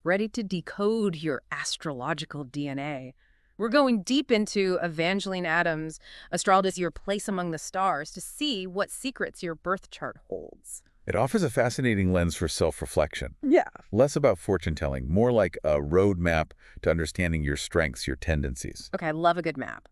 ready to decode your astrological DNA. We're going deep into Evangeline Adams' Astrology, Your Place Among the Stars, to see what secrets your birth chart holds. It offers a fascinating lens for self-reflection. Yeah. Less about fortune-telling, more like a roadmap to understanding your strengths, your tendencies. Okay, I love a good map.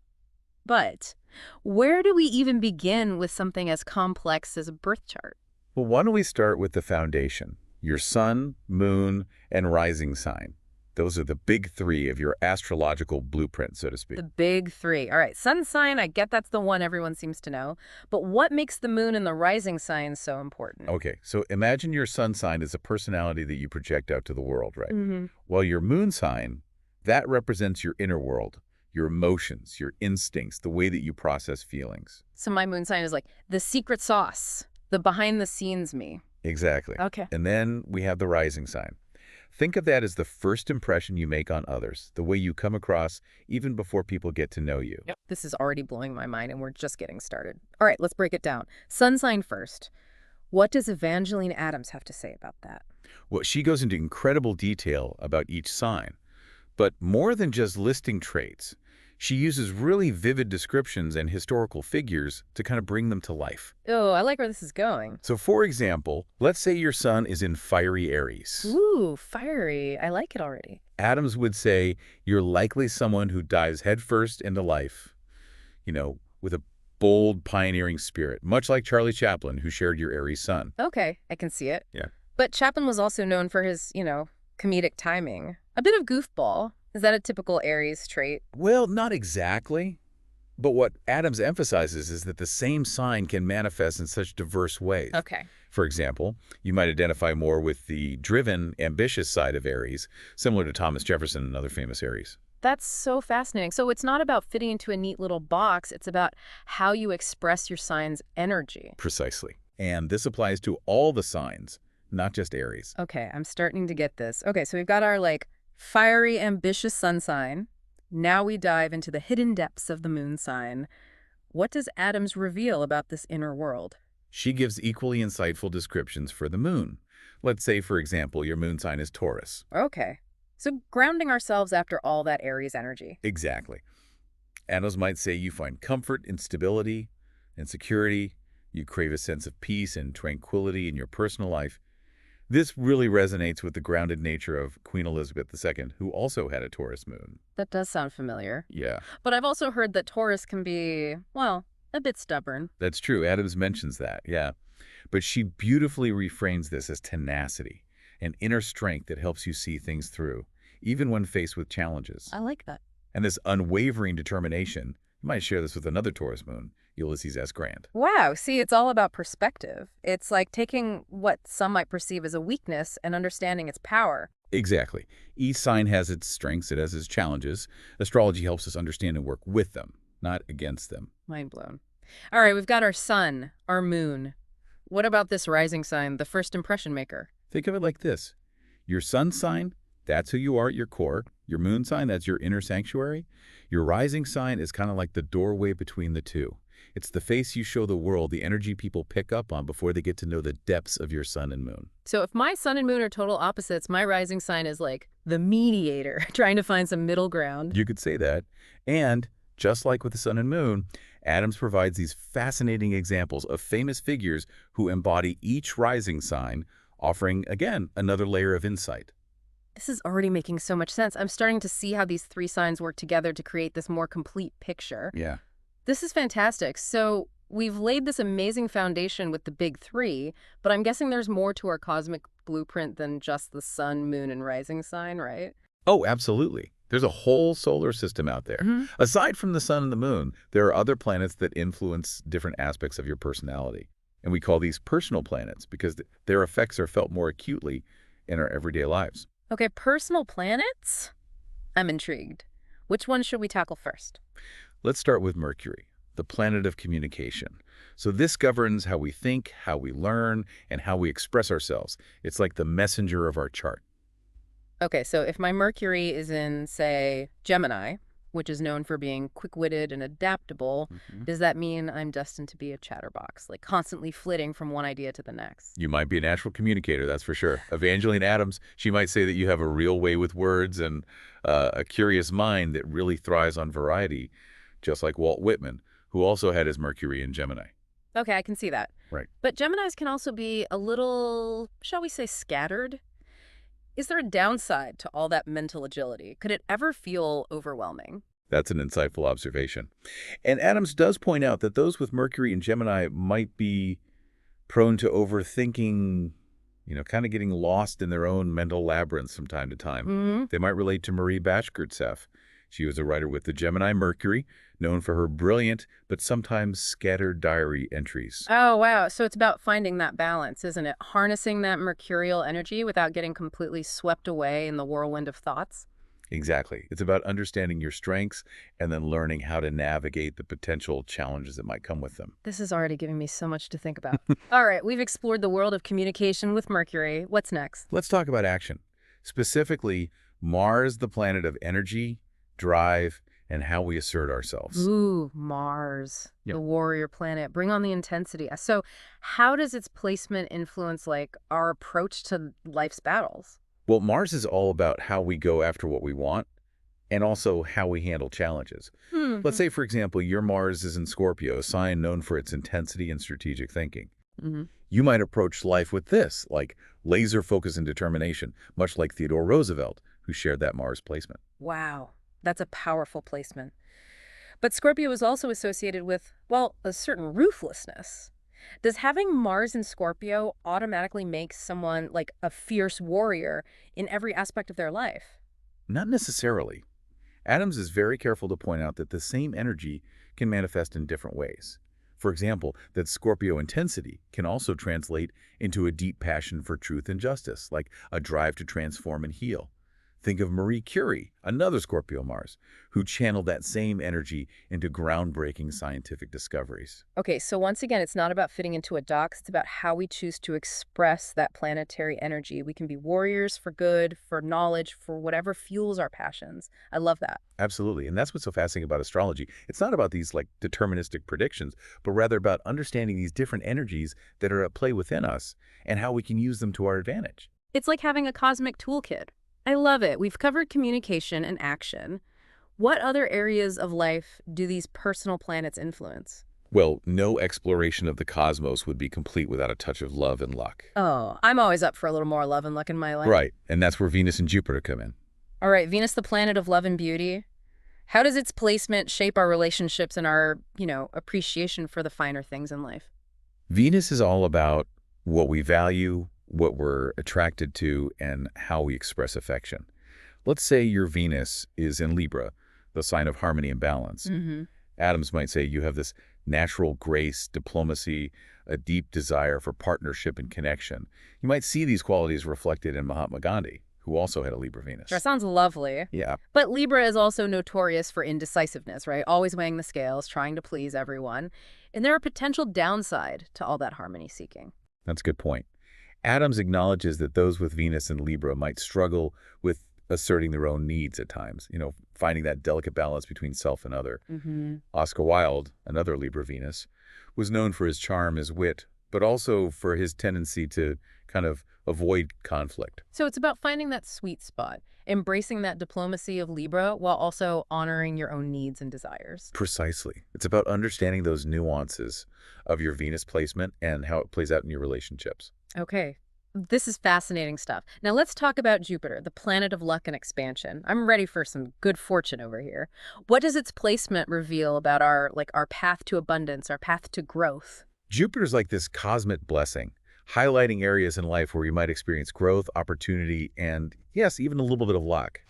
But where do we even begin with something as complex as a birth chart? Well, why don't we start with the foundation, your sun, moon, and rising sign. Those are the big three of your astrological blueprint, so to speak. The big three. All right, sun sign, I get that's the one everyone seems to know. But what makes the moon and the rising sign so important? Okay, so imagine your sun sign is a personality that you project out to the world, right? Mm-hmm. Well, your moon sign, that represents your inner world, your emotions, your instincts, the way that you process feelings. So my moon sign is like the secret sauce, the behind-the-scenes me. Exactly. Okay. And then we have the rising sign. Think of that as the first impression you make on others, the way you come across even before people get to know you. Yep. This is already blowing my mind, and we're just getting started. All right, let's break it down. Sun sign first. What does Evangeline Adams have to say about that? Well, she goes into incredible detail about each sign. But more than just listing traits, she uses really vivid descriptions and historical figures to kind of bring them to life. Oh, I like where this is going. So for example, let's say your sun is in fiery Aries. Ooh, fiery. I like it already. Adams would say you're likely someone who dives headfirst into life, with a bold, pioneering spirit, much like Charlie Chaplin, who shared your Aries sun. Okay, I can see it. Yeah. But Chaplin was also known for his, comedic timing. A bit of goofball. Is that a typical Aries trait? Well, not exactly. But what Adams emphasizes is that the same sign can manifest in such diverse ways. Okay. For example, you might identify more with the driven, ambitious side of Aries, similar to Thomas Jefferson and other famous Aries. That's so fascinating. So it's not about fitting into a neat little box. It's about how you express your sign's energy. Precisely. And this applies to all the signs, not just Aries. Okay, I'm starting to get this. Okay, so we've got our, fiery, ambitious sun sign. Now we dive into the hidden depths of the moon sign. What does Adams reveal about this inner world? She gives equally insightful descriptions for the moon. Let's say, for example, your moon sign is Taurus. Okay. So grounding ourselves after all that Aries energy. Exactly. Adams might say you find comfort in stability and security. You crave a sense of peace and tranquility in your personal life. This really resonates with the grounded nature of Queen Elizabeth II, who also had a Taurus moon. That does sound familiar. Yeah. But I've also heard that Taurus can be, well, a bit stubborn. That's true. Adams mentions that, yeah. But she beautifully reframes this as tenacity, an inner strength that helps you see things through, even when faced with challenges. I like that. And this unwavering determination, you might share this with another Taurus moon, Ulysses S. Grant. Wow, see, it's all about perspective. It's like taking what some might perceive as a weakness and understanding its power. Exactly. Each sign has its strengths, it has its challenges. Astrology helps us understand and work with them, not against them. Mind blown. All right, we've got our sun, our moon. What about this rising sign, the first impression maker? Think of it like this. Your sun sign, that's who you are at your core. Your moon sign, that's your inner sanctuary. Your rising sign is kind of like the doorway between the two. It's the face you show the world, the energy people pick up on before they get to know the depths of your sun and moon. So if my sun and moon are total opposites, my rising sign is like the mediator, trying to find some middle ground. You could say that. And just like with the sun and moon, Adams provides these fascinating examples of famous figures who embody each rising sign, offering, again, another layer of insight. This is already making so much sense. I'm starting to see how these three signs work together to create this more complete picture. Yeah. This is fantastic. So we've laid this amazing foundation with the big three, but I'm guessing there's more to our cosmic blueprint than just the sun, moon, and rising sign, right? Oh, absolutely. There's a whole solar system out there. Mm-hmm. Aside from the sun and the moon, there are other planets that influence different aspects of your personality. And we call these personal planets because their effects are felt more acutely in our everyday lives. Okay, personal planets? I'm intrigued. Which one should we tackle first? Let's start with Mercury, the planet of communication. So this governs how we think, how we learn, and how we express ourselves. It's like the messenger of our chart. Okay, so if my Mercury is in, say, Gemini, which is known for being quick-witted and adaptable, Mhm. does that mean I'm destined to be a chatterbox, like constantly flitting from one idea to the next? You might be a natural communicator, that's for sure. Evangeline Adams, she might say that you have a real way with words and a curious mind that really thrives on variety, just like Walt Whitman, who also had his Mercury in Gemini. Okay, I can see that. Right. But Geminis can also be a little, shall we say, scattered. Is there a downside to all that mental agility? Could it ever feel overwhelming? That's an insightful observation. And Adams does point out that those with Mercury and Gemini might be prone to overthinking, kind of getting lost in their own mental labyrinths from time to time. Hmm. They might relate to Marie Bashkirtseff. She was a writer with the Gemini Mercury, known for her brilliant but sometimes scattered diary entries. Oh, wow. So it's about finding that balance, isn't it? Harnessing that mercurial energy without getting completely swept away in the whirlwind of thoughts. Exactly. It's about understanding your strengths and then learning how to navigate the potential challenges that might come with them. This is already giving me so much to think about. All right, we've explored the world of communication with Mercury. What's next? Let's talk about action. Specifically, Mars, the planet of energy, drive, and how we assert ourselves. Ooh, Mars, Yep. the warrior planet. Bring on the intensity. So, how does its placement influence like our approach to life's battles? Well, Mars is all about how we go after what we want and also how we handle challenges. Let's say, for example, your Mars is in Scorpio, a sign known for its intensity and strategic thinking. Mm-hmm. You might approach life with this, like laser focus and determination, much like Theodore Roosevelt, who shared that Mars placement. Wow, that's a powerful placement. But Scorpio is also associated with, well, a certain ruthlessness. Does having Mars in Scorpio automatically make someone like a fierce warrior in every aspect of their life? Not necessarily. Adams is very careful to point out that the same energy can manifest in different ways. For example, that Scorpio intensity can also translate into a deep passion for truth and justice, like a drive to transform and heal. Think of Marie Curie, another Scorpio Mars, who channeled that same energy into groundbreaking scientific discoveries. Okay, so once again, it's not about fitting into a box. It's about how we choose to express that planetary energy. We can be warriors for good, for knowledge, for whatever fuels our passions. I love that. Absolutely, and that's what's so fascinating about astrology. It's not about these like deterministic predictions, but rather about understanding these different energies that are at play within us and how we can use them to our advantage. It's like having a cosmic toolkit. I love it. We've covered communication and action. What other areas of life do these personal planets influence? Well, no exploration of the cosmos would be complete without a touch of love and luck. Oh, I'm always up for a little more love and luck in my life. Right, and that's where Venus and Jupiter come in. All right, Venus, the planet of love and beauty. How does its placement shape our relationships and our, appreciation for the finer things in life? Venus is all about what we value, what we're attracted to, and how we express affection. Let's say your Venus is in Libra, the sign of harmony and balance. Mm-hmm. Adams might say you have this natural grace, diplomacy, a deep desire for partnership and connection. You might see these qualities reflected in Mahatma Gandhi, who also had a Libra Venus. That sounds lovely. Yeah, But Libra is also notorious for indecisiveness, right? Always weighing the scales, trying to please everyone. And there are potential downside to all that harmony seeking. that's a good point. Adams acknowledges that those with Venus and Libra might struggle with asserting their own needs at times, finding that delicate balance between self and other. Mm-hmm. Oscar Wilde, another Libra Venus, was known for his charm, his wit, but also for his tendency to kind of avoid conflict. So it's about finding that sweet spot, embracing that diplomacy of Libra while also honoring your own needs and desires. Precisely. It's about understanding those nuances of your Venus placement and how it plays out in your relationships. Okay. This is fascinating stuff. Now let's talk about Jupiter, the planet of luck and expansion. I'm ready for some good fortune over here. What does its placement reveal about our path to abundance, our path to growth? Jupiter's like this cosmic blessing, highlighting areas in life where you might experience growth, opportunity, and yes, even a little bit of luck.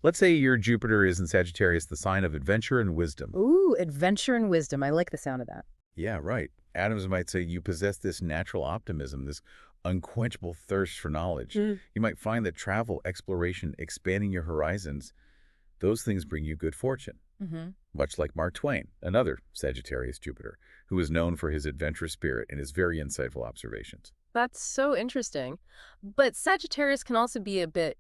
Let's say your Jupiter is in Sagittarius, the sign of adventure and wisdom. Ooh, adventure and wisdom. I like the sound of that. Yeah, right. Adams might say you possess this natural optimism, this unquenchable thirst for knowledge. You might find that travel, exploration, expanding your horizons, those things bring you good fortune. Mm-hmm. Much like Mark Twain, another Sagittarius Jupiter, who is known for his adventurous spirit and his very insightful observations. That's so interesting. But Sagittarius can also be a bit,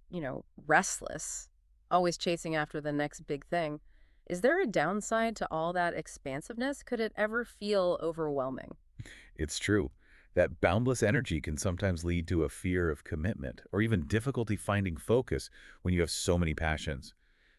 restless, always chasing after the next big thing. Is there a downside to all that expansiveness? Could it ever feel overwhelming? It's true. That boundless energy can sometimes lead to a fear of commitment or even difficulty finding focus when you have so many passions.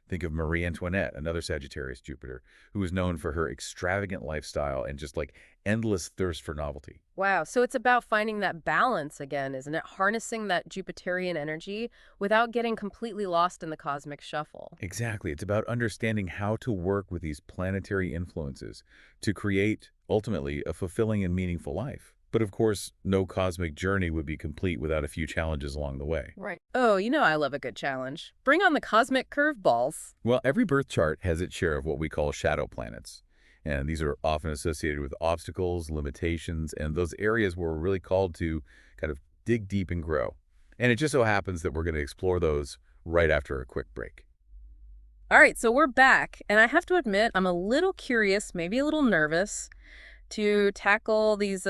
Think of Marie Antoinette, another Sagittarius Jupiter, who was known for her extravagant lifestyle and just like endless thirst for novelty. Wow, so it's about finding that balance again, isn't it? Harnessing that Jupiterian energy without getting completely lost in the cosmic shuffle. Exactly. It's about understanding how to work with these planetary influences to create, ultimately, a fulfilling and meaningful life. But of course, no cosmic journey would be complete without a few challenges along the way. Right. Oh, you know I love a good challenge. Bring on the cosmic curveballs. Well, every birth chart has its share of what we call shadow planets. And these are often associated with obstacles, limitations, and those areas where we're really called to kind of dig deep and grow. And it just so happens that we're going to explore those right after a quick break. All right, so we're back, and I have to admit I'm a little curious, maybe a little nervous to tackle these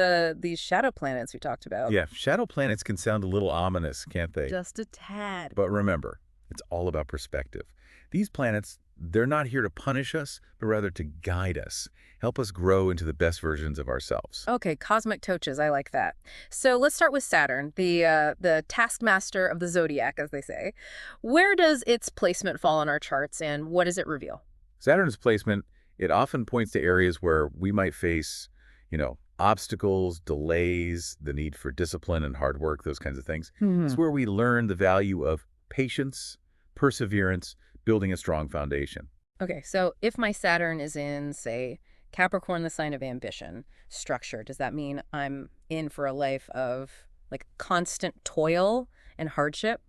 shadow planets we talked about. Yeah, shadow planets can sound a little ominous, can't they? Just a tad. But remember, it's all about perspective. These planets, they're not here to punish us, but rather to guide us, help us grow into the best versions of ourselves. Okay, cosmic touches, I like that. So let's start with Saturn, the taskmaster of the zodiac, as they say. Where does its placement fall on our charts, and what does it reveal? Saturn's placement, it often points to areas where we might face, obstacles, delays, the need for discipline and hard work, those kinds of things. Hmm. It's where we learn the value of patience, perseverance, building a strong foundation. Okay, so if my Saturn is in, say, Capricorn, the sign of ambition, structure, does that mean I'm in for a life of like constant toil and hardship,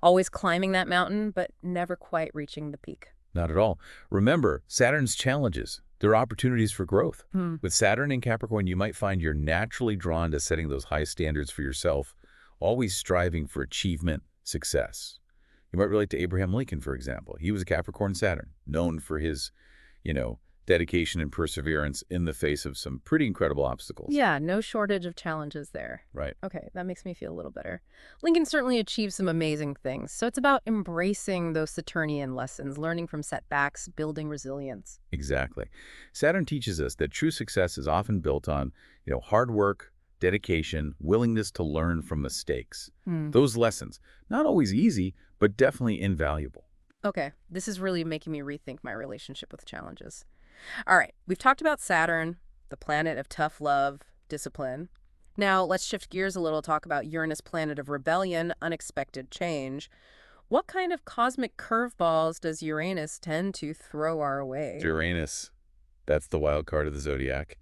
always climbing that mountain, but never quite reaching the peak? Not at all. Remember, Saturn's challenges, they're opportunities for growth. Hmm. With Saturn in Capricorn, you might find you're naturally drawn to setting those high standards for yourself, always striving for achievement, success. You might relate to Abraham Lincoln, for example. He was a Capricorn Saturn, known for his, dedication and perseverance in the face of some pretty incredible obstacles. Yeah, no shortage of challenges there. Right. Okay, that makes me feel a little better. Lincoln certainly achieved some amazing things, so it's about embracing those Saturnian lessons, learning from setbacks, building resilience. Exactly. Saturn teaches us that true success is often built on, hard work, dedication, willingness to learn from mistakes. Hmm. Those lessons, not always easy, but definitely invaluable. Okay, this is really making me rethink my relationship with challenges. All right, we've talked about Saturn, the planet of tough love, discipline. Now, let's shift gears a little, talk about Uranus, planet of rebellion, unexpected change. What kind of cosmic curveballs does Uranus tend to throw our way? Uranus, that's the wild card of the zodiac,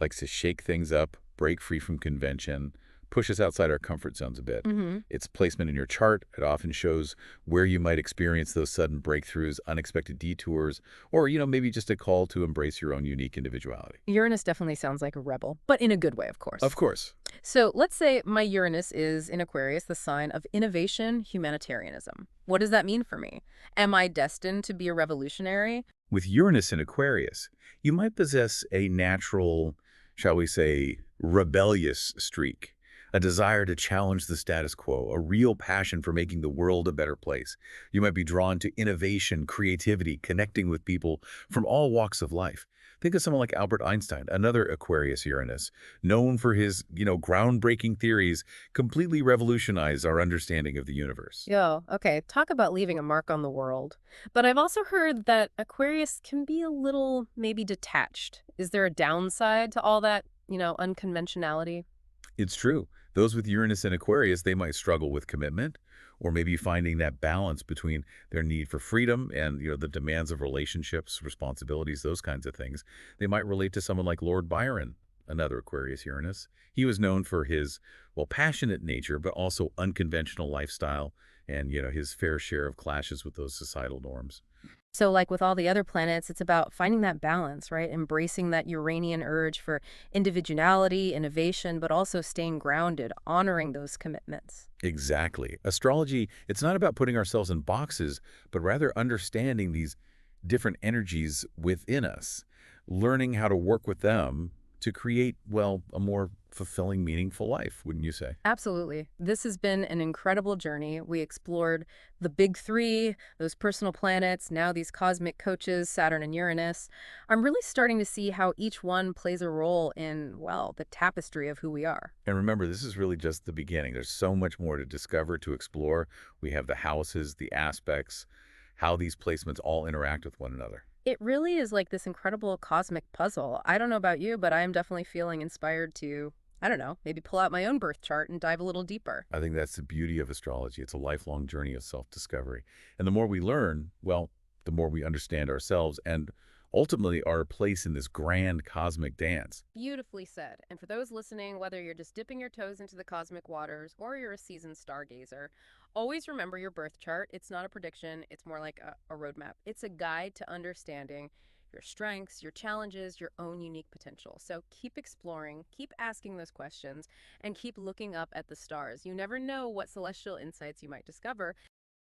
likes to shake things up, break free from convention, push us outside our comfort zones a bit. Mm-hmm. Its placement in your chart, it often shows where you might experience those sudden breakthroughs, unexpected detours, or, maybe just a call to embrace your own unique individuality. Uranus definitely sounds like a rebel, but in a good way, of course. Of course. So let's say my Uranus is in Aquarius, the sign of innovation, humanitarianism. What does that mean for me? Am I destined to be a revolutionary? With Uranus in Aquarius, you might possess a natural, shall we say, rebellious streak, a desire to challenge the status quo, a real passion for making the world a better place. You might be drawn to innovation, creativity, connecting with people from all walks of life. Think of someone like Albert Einstein, another Aquarius Uranus, known for his, groundbreaking theories, completely revolutionized our understanding of the universe. Yo, okay, talk about leaving a mark on the world. But I've also heard that Aquarius can be a little maybe detached. Is there a downside to all that, unconventionality? It's true. Those with Uranus and Aquarius, they might struggle with commitment or maybe finding that balance between their need for freedom and, the demands of relationships, responsibilities, those kinds of things. They might relate to someone like Lord Byron, another Aquarius Uranus. He was known for his, passionate nature, but also unconventional lifestyle and, his fair share of clashes with those societal norms. So like with all the other planets, it's about finding that balance, right? Embracing that Uranian urge for individuality, innovation, but also staying grounded, honoring those commitments. Exactly. Astrology, it's not about putting ourselves in boxes, but rather understanding these different energies within us, learning how to work with them to create, a more fulfilling, meaningful life, wouldn't you say? Absolutely. This has been an incredible journey. We explored the big three, those personal planets, now these cosmic coaches, Saturn and Uranus. I'm really starting to see how each one plays a role in, well, the tapestry of who we are. And remember, this is really just the beginning. There's so much more to discover, to explore. We have the houses, the aspects, how these placements all interact with one another. It really is like this incredible cosmic puzzle. I don't know about you, but I am definitely feeling inspired to, I don't know, maybe pull out my own birth chart and dive a little deeper. I think that's the beauty of astrology. It's a lifelong journey of self-discovery. And the more we learn, well, the more we understand ourselves and ultimately our place in this grand cosmic dance. Beautifully said. And for those listening, whether you're just dipping your toes into the cosmic waters or you're a seasoned stargazer, always remember your birth chart. It's not a prediction, it's more like a roadmap. It's a guide to understanding your strengths, your challenges, your own unique potential. So keep exploring, keep asking those questions, and keep looking up at the stars. You never know what celestial insights you might discover.